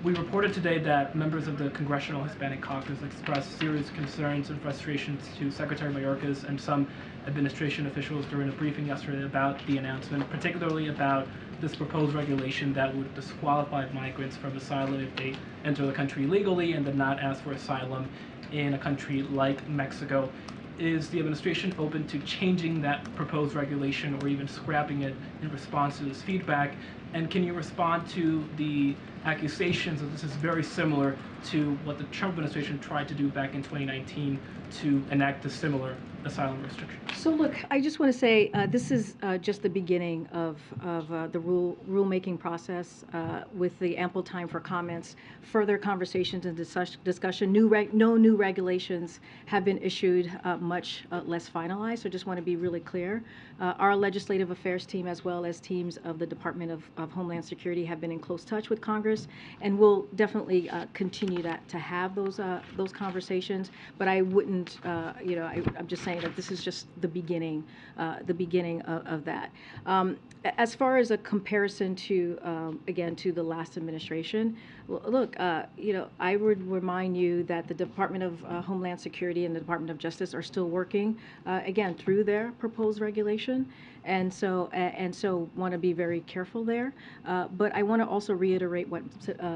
We reported today that members of the Congressional Hispanic Caucus expressed serious concerns and frustrations to Secretary Mayorkas and some administration officials during a briefing yesterday about the announcement, particularly about this proposed regulation that would disqualify migrants from asylum if they enter the country legally and then not ask for asylum in a country like Mexico. Is the administration open to changing that proposed regulation or even scrapping it in response to this feedback? And can you respond to the accusations that this is very similar to what the Trump administration tried to do back in 2019 to enact a similar asylum restriction? So look, I just want to say this is just the beginning of the rulemaking process with the ample time for comments, further conversations and discussion. No new regulations have been issued, much less finalized. So I just want to be really clear. Our legislative affairs team, as well as teams of the Department of Homeland Security, have been in close touch with Congress Congress, and we'll definitely continue to have those conversations. But I wouldn't, I'm just saying that this is just the beginning of that. As far as a comparison to, again, to the last administration, look, I would remind you that the Department of Homeland Security and the Department of Justice are still working, again, through their proposed regulation, and so want to be very careful there. But I want to also reiterate what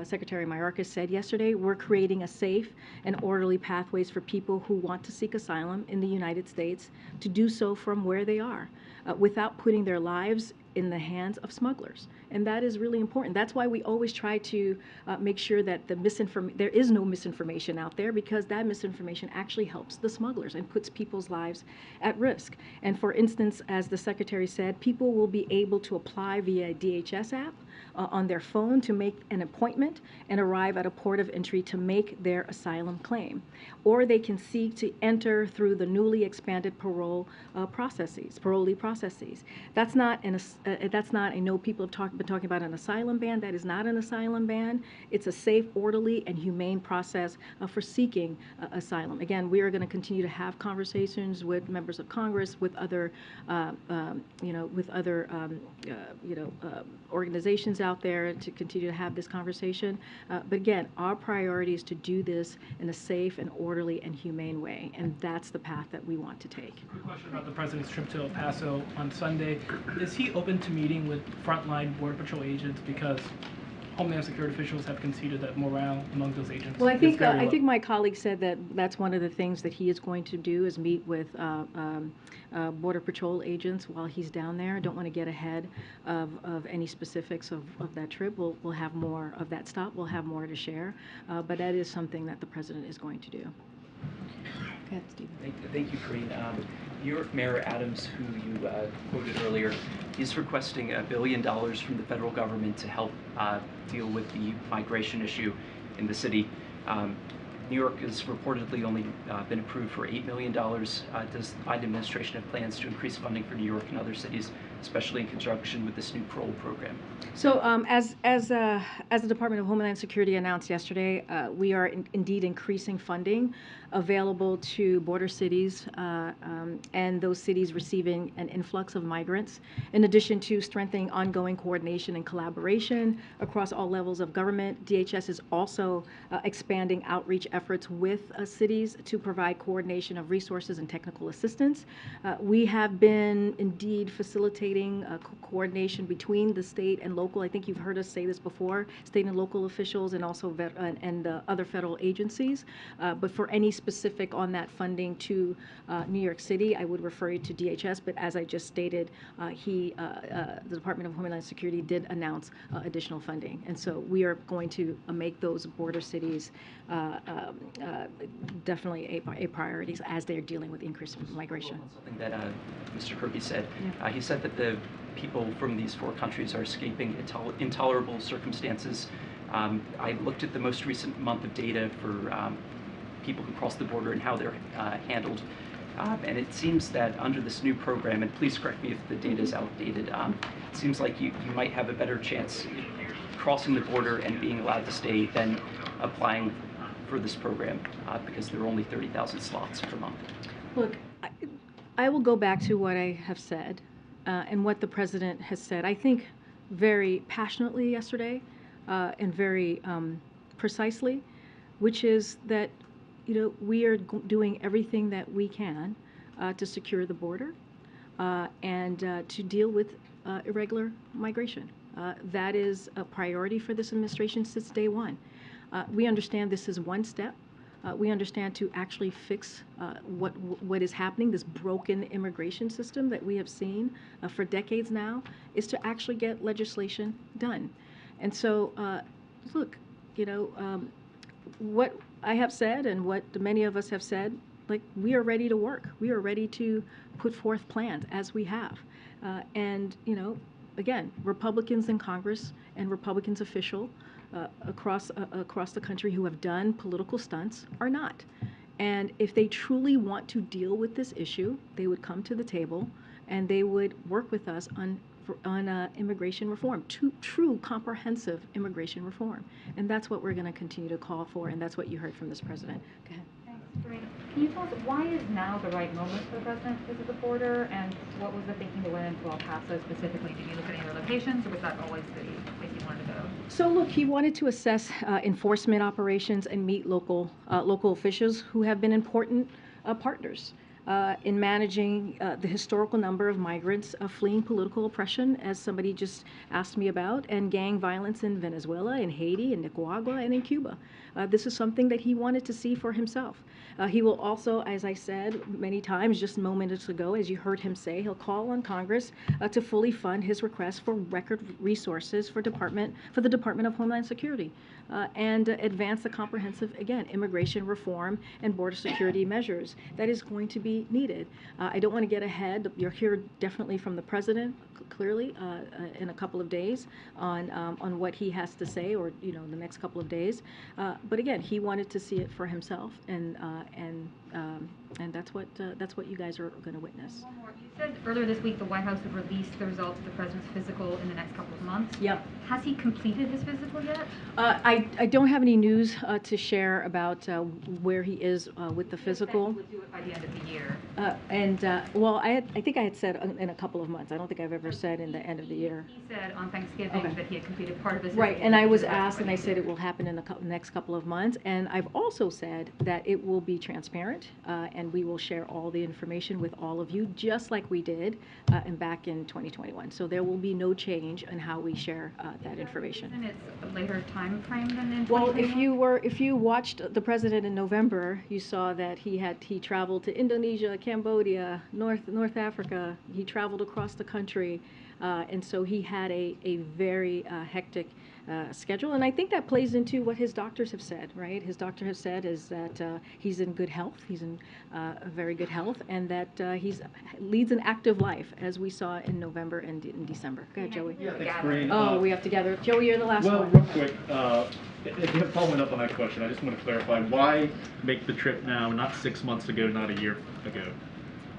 Secretary Mayorkas said yesterday. We're creating a safe and orderly pathways for people who want to seek asylum in the United States to do so from where they are, without putting their lives in the hands of smugglers. And that is really important. That's why we always try to make sure that there is no misinformation out there, because that misinformation actually helps the smugglers and puts people's lives at risk. And for instance, as the Secretary said, people will be able to apply via a DHS app on their phone to make an appointment and arrive at a port of entry to make their asylum claim. Or they can seek to enter through the newly expanded parolee processes. That's not, I know people have been talking about an asylum ban. That is not an asylum ban. It's a safe, orderly, and humane process for seeking asylum. Again, we are going to continue to have conversations with members of Congress, with other, organizations out there to continue to have this conversation. But again, our priority is to do this in a safe and orderly and humane way, and that's the path that we want to take. Quick question about the president's trip to El Paso on Sunday. Is he open to meeting with frontline Border Patrol agents, because Homeland Security officials have conceded that morale among those agents Well, I think is very low? I think my colleague said that that's one of the things that he is going to do, is meet with Border Patrol agents while he's down there. I don't want to get ahead of any specifics of that trip. We'll have more of that stop. We'll have more to share. But that is something that the president is going to do. Go ahead, Stephen. Thank you, Karine. New York Mayor Adams, who you quoted earlier, is requesting $1 billion from the federal government to help deal with the migration issue in the city. New York has reportedly only been approved for $8 million. Does the Biden administration have plans to increase funding for New York and other cities, especially in conjunction with this new parole program? So as the Department of Homeland Security announced yesterday, we are indeed increasing funding available to border cities and those cities receiving an influx of migrants, in addition to strengthening ongoing coordination and collaboration across all levels of government. DHS is also expanding outreach efforts with cities to provide coordination of resources and technical assistance. We have been indeed facilitating coordination between the state and local. I think you've heard us say this before, state and local officials and also other federal agencies. But for any specific on that funding to New York City, I would refer you to DHS. But as I just stated, the Department of Homeland Security did announce additional funding. And so we are going to make those border cities definitely a priority as they're dealing with increased migration. Something that Mr. Kirby said. Yeah. He said that the people from these 4 countries are escaping intolerable circumstances. I looked at the most recent month of data for people who cross the border and how they're handled. And it seems that under this new program, and please correct me if the data is outdated, it seems like you might have a better chance crossing the border and being allowed to stay than applying for this program because there are only 30,000 slots per month. Look, I will go back to what I have said and what the president has said, I think very passionately yesterday and very precisely, which is that we are doing everything that we can to secure the border and to deal with irregular migration. That is a priority for this administration since day one. We understand this is one step. We understand to actually fix what is happening, this broken immigration system that we have seen for decades now, is to actually get legislation done. And so, look, what I have said and what many of us have said, like, we are ready to work. We are ready to put forth plans as we have. And, again, Republicans in Congress and Republicans officials across the country who have done political stunts are not. And if they truly want to deal with this issue, they would come to the table and they would work with us on immigration reform, true comprehensive immigration reform. And that's what we're going to continue to call for, and that's what you heard from this president. Go ahead. Can you tell us why is now the right moment for the president to visit the border, and what was the thinking that went into El Paso specifically? Did you look at any other locations, or was that always the place you wanted to go? So look, he wanted to assess enforcement operations and meet local officials who have been important partners in managing the historical number of migrants fleeing political oppression, as somebody just asked me about, and gang violence in Venezuela, in Haiti, in Nicaragua, and in Cuba. This is something that he wanted to see for himself. He will also, as I said many times just moments ago, as you heard him say, he'll call on Congress to fully fund his request for record resources for the Department of Homeland Security and advance the comprehensive, again, immigration reform and border security measures that is going to be needed. I don't want to get ahead. You'll hear definitely from the president clearly in a couple of days on what he has to say, or the next couple of days. But again, he wanted to see it for himself, and that's what you guys are going to witness. One more. You said earlier this week the White House would release the results of the president's physical in the next couple of months. Yep. Has he completed his physical yet? I don't have any news to share about where he is with the physical. He would do it by the end of the year. Well, I think I had said in a couple of months. I don't think I've ever said in the end of the year. He said on Thanksgiving that he had completed part of his Right, physical. and I was asked, and I said it will happen in the next couple of months. And I've also said that it will be transparent, and we will share all the information with all of you, just like we did back in 2021. So there will be no change in how we share that information. And it's a later time frame than in Well, 2021? if you watched the president in November, you saw that he traveled to Indonesia, Cambodia, North Africa. He traveled across the country, and so he had a very hectic schedule. And I think that plays into what his doctors have said, right? His doctor has said is that he's in good health. He's in very good health, and that he leads an active life, as we saw in November and in December. Go ahead, Joey. Yeah, thanks, Karine. Oh, we have to gather. Joey, you're the last one. Well, real quick, again, following up on that question, I just want to clarify, why make the trip now, not 6 months ago, not a year ago?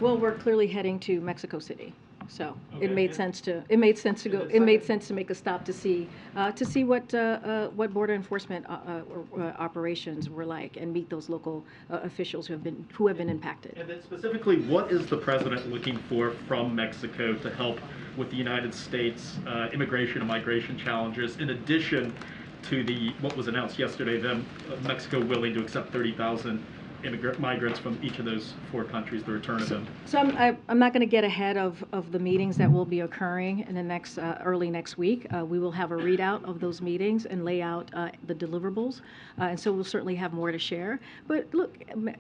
Well, we're clearly heading to Mexico City, so Okay. it made sense to go. It made sense to make a stop to see what border enforcement operations were like, and meet those local officials who have been impacted. And then specifically, what is the president looking for from Mexico to help with the United States immigration and migration challenges, in addition to what was announced yesterday, Mexico willing to accept 30,000 migrants from each of those 4 countries, the return of them? So I'm not going to get ahead of the meetings that will be occurring in the next early next week. We will have a readout of those meetings and lay out the deliverables, and so we'll certainly have more to share. But look,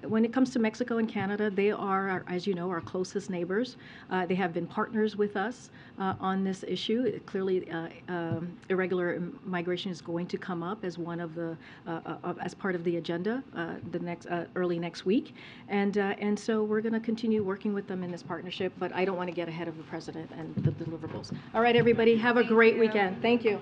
when it comes to Mexico and Canada, they are, as you know, our closest neighbors. They have been partners with us on this issue. Clearly, irregular migration is going to come up as one of the as part of the agenda the next early next week, and so we're going to continue working with them in this partnership, but I don't want to get ahead of the president and the deliverables. All right, everybody, have a great weekend. Thank you.